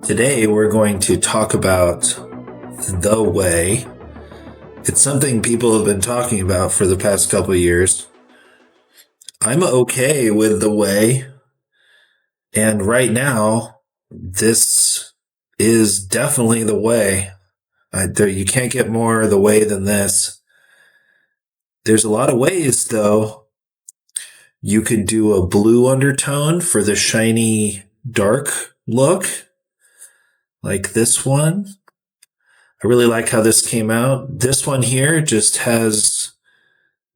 Today, we're going to talk about the way. It's something people have been talking about for the past couple of years. I'm okay with the way. And right now, this is definitely the way. You can't get more the way than this. There's a lot of ways, though. You could do a blue undertone for the shiny, dark look, like this one. I really like how this came out. This one here just has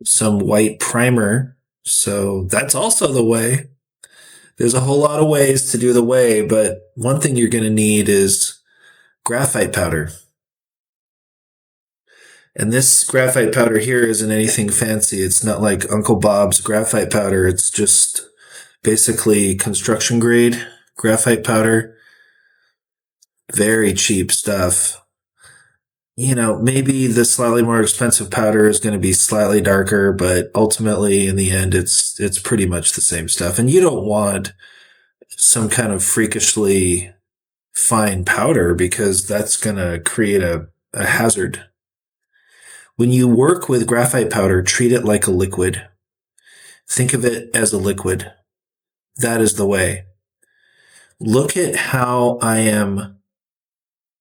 some white primer, so that's also the way. There's a whole lot of ways to do the way, but one thing you're going to need is graphite powder. And this graphite powder here isn't anything fancy. It's not like Uncle Bob's graphite powder. It's just basically construction grade graphite powder. Very cheap stuff. Maybe the slightly more expensive powder is going to be slightly darker, but ultimately in the end, it's pretty much the same stuff. And you don't want some kind of freakishly fine powder because that's going to create a hazard. When you work with graphite powder, treat it like a liquid. Think of it as a liquid. That is the way. Look at how I am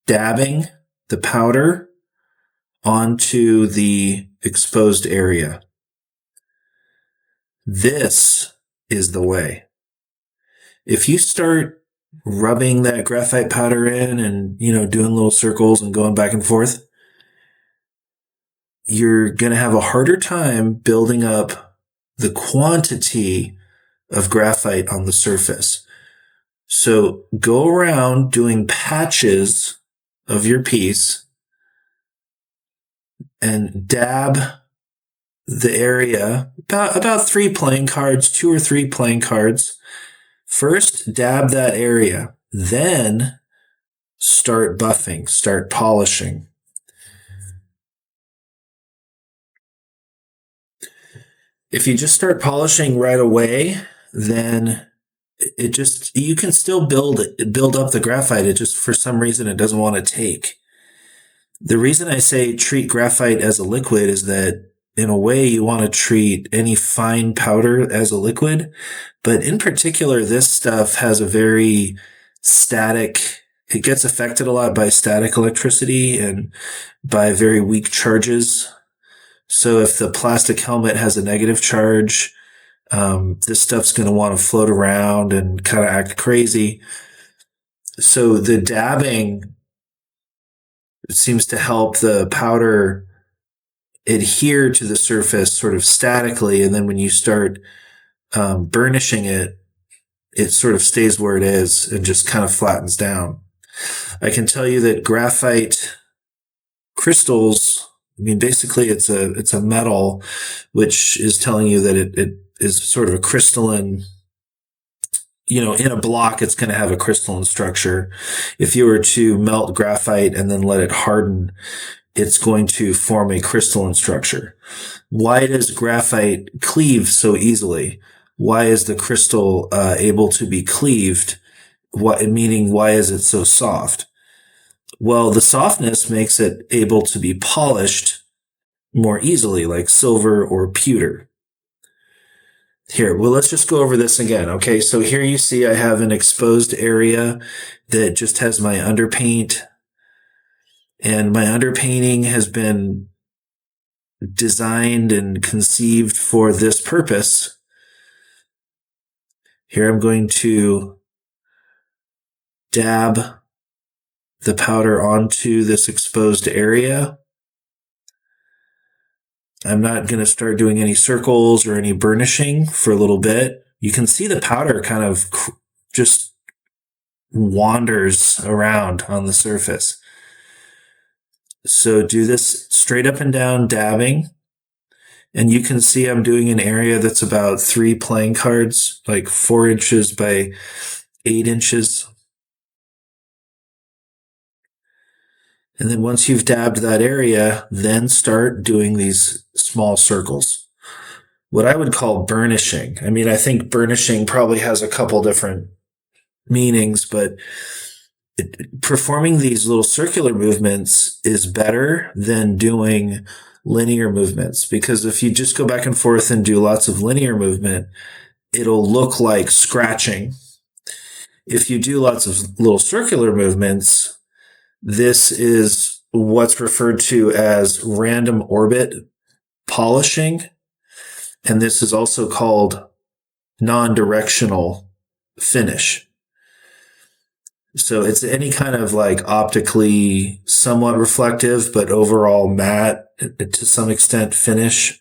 dabbing the powder onto the exposed area. This is the way. If you start rubbing that graphite powder in and, doing little circles and going back and forth, you're going to have a harder time building up the quantity of graphite on the surface. So go around doing patches of your piece and dab the area, about 3 playing cards, 2 or 3 playing cards. First, dab that area. Then start buffing, start polishing. If you just start polishing right away, then you can still build up the graphite. It just, for some reason, it doesn't want to take. The reason I say treat graphite as a liquid is that in a way you want to treat any fine powder as a liquid, but in particular, this stuff has a very it gets affected a lot by static electricity and by very weak charges. So if the plastic helmet has a negative charge, this stuff's going to want to float around and kind of act crazy. So the dabbing seems to help the powder adhere to the surface sort of statically. And then when you start burnishing it, it sort of stays where it is and just kind of flattens down. I can tell you that graphite crystals, basically it's a metal, which is telling you that it is sort of a crystalline, in a block, it's going to have a crystalline structure. If you were to melt graphite and then let it harden, it's going to form a crystalline structure. Why does graphite cleave so easily? Why is the crystal able to be cleaved? Meaning, why is it so soft? Well, the softness makes it able to be polished more easily, like silver or pewter. Here, well, let's just go over this again. Okay, so here you see I have an exposed area that just has my underpaint. And my underpainting has been designed and conceived for this purpose. Here I'm going to dab the powder onto this exposed area. I'm not going to start doing any circles or any burnishing for a little bit. You can see the powder kind of just wanders around on the surface. So do this straight up and down dabbing. And you can see I'm doing an area that's about 3 playing cards, like 4 inches by 8 inches. And then once you've dabbed that area, then start doing these small circles. What I would call burnishing. I think burnishing probably has a couple different meanings, but performing these little circular movements is better than doing linear movements, because if you just go back and forth and do lots of linear movement, it'll look like scratching. If you do lots of little circular movements, this is what's referred to as random orbit polishing. And this is also called non-directional finish. So it's any kind of like optically somewhat reflective, but overall matte to some extent finish.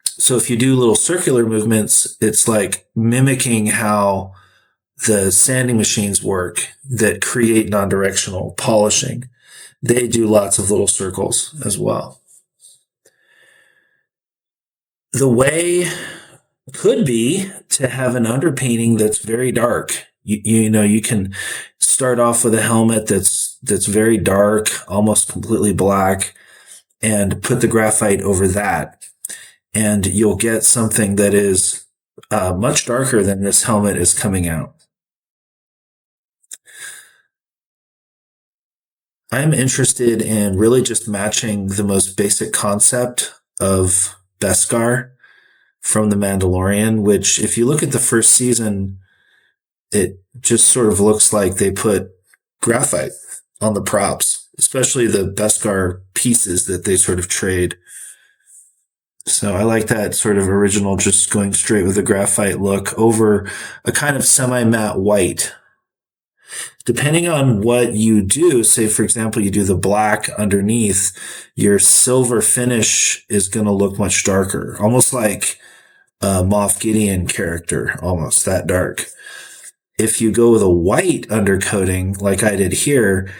So if you do little circular movements, it's like mimicking how the sanding machines work that create non-directional polishing. They do lots of little circles as well. The way could be to have an underpainting that's very dark. You can start off with a helmet that's very dark, almost completely black, and put the graphite over that. And you'll get something that is much darker than this helmet is coming out. I'm interested in really just matching the most basic concept of Beskar from The Mandalorian, which if you look at the first season, it just sort of looks like they put graphite on the props, especially the Beskar pieces that they sort of trade. So I like that sort of original, just going straight with a graphite look over a kind of semi-matte white. Depending on what you do, say, for example, you do the black underneath, your silver finish is going to look much darker, almost like a Moff Gideon character, almost that dark. If you go with a white undercoating, like I did here,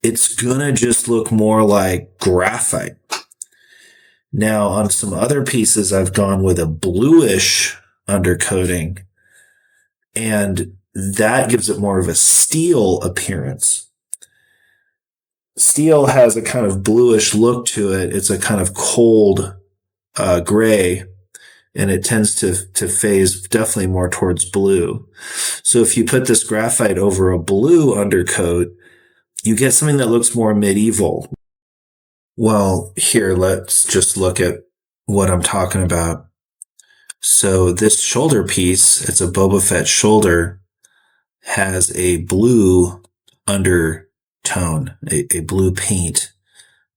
it's going to just look more like graphite. Now, on some other pieces, I've gone with a bluish undercoating, and that gives it more of a steel appearance. Steel has a kind of bluish look to it. It's a kind of cold gray, and it tends to phase definitely more towards blue. So if you put this graphite over a blue undercoat, you get something that looks more medieval. Well, here, let's just look at what I'm talking about. So this shoulder piece, it's a Boba Fett shoulder, has a blue undertone, a blue paint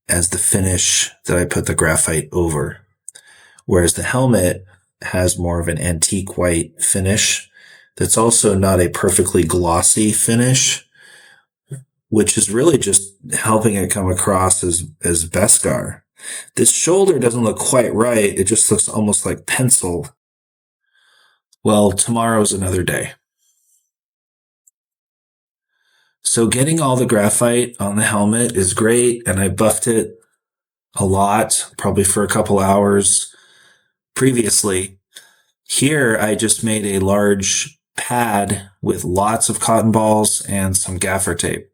as the finish that I put the graphite over. Whereas the helmet has more of an antique white finish that's also not a perfectly glossy finish, which is really just helping it come across as Beskar. This shoulder doesn't look quite right. It just looks almost like pencil. Well, tomorrow's another day. So getting all the graphite on the helmet is great, and I buffed it a lot, probably for a couple hours previously. Here, I just made a large pad with lots of cotton balls and some gaffer tape.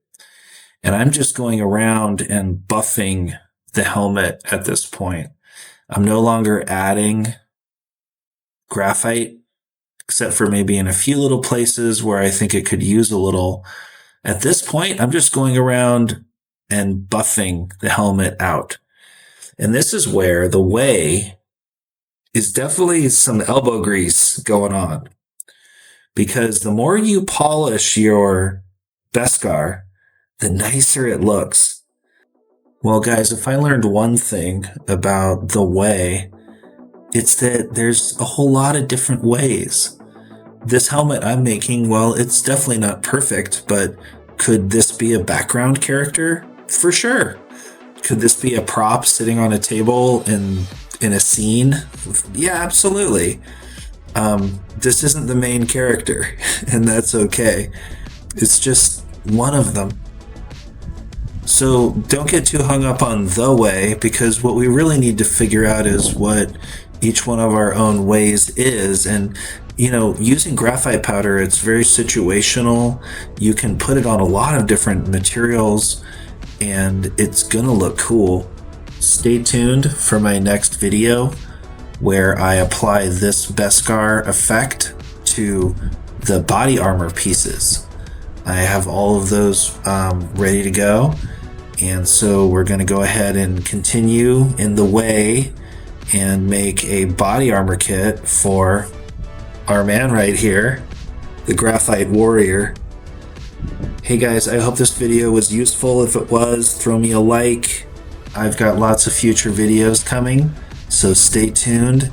And I'm just going around and buffing the helmet at this point. I'm no longer adding graphite, except for maybe in a few little places where I think it could use a little. At this point, I'm just going around and buffing the helmet out. And this is where the way is definitely some elbow grease going on. Because the more you polish your Beskar, the nicer it looks. Well, guys, if I learned one thing about the way, it's that there's a whole lot of different ways. This helmet I'm making, well, it's definitely not perfect, but could this be a background character? For sure. Could this be a prop sitting on a table in a scene? Yeah, absolutely. This isn't the main character, and that's okay. It's just one of them. So don't get too hung up on the way, because what we really need to figure out is what each one of our own ways is. And, using graphite powder, it's very situational. You can put it on a lot of different materials, and it's gonna look cool. Stay tuned for my next video, where I apply this Beskar effect to the body armor pieces. I have all of those ready to go. And so we're going to go ahead and continue in the way and make a body armor kit for our man right here, the Graphite Warrior. Hey guys, I hope this video was useful. If it was, throw me a like. I've got lots of future videos coming, so stay tuned.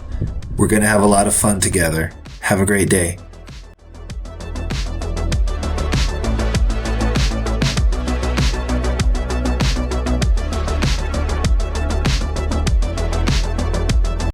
We're going to have a lot of fun together. Have a great day.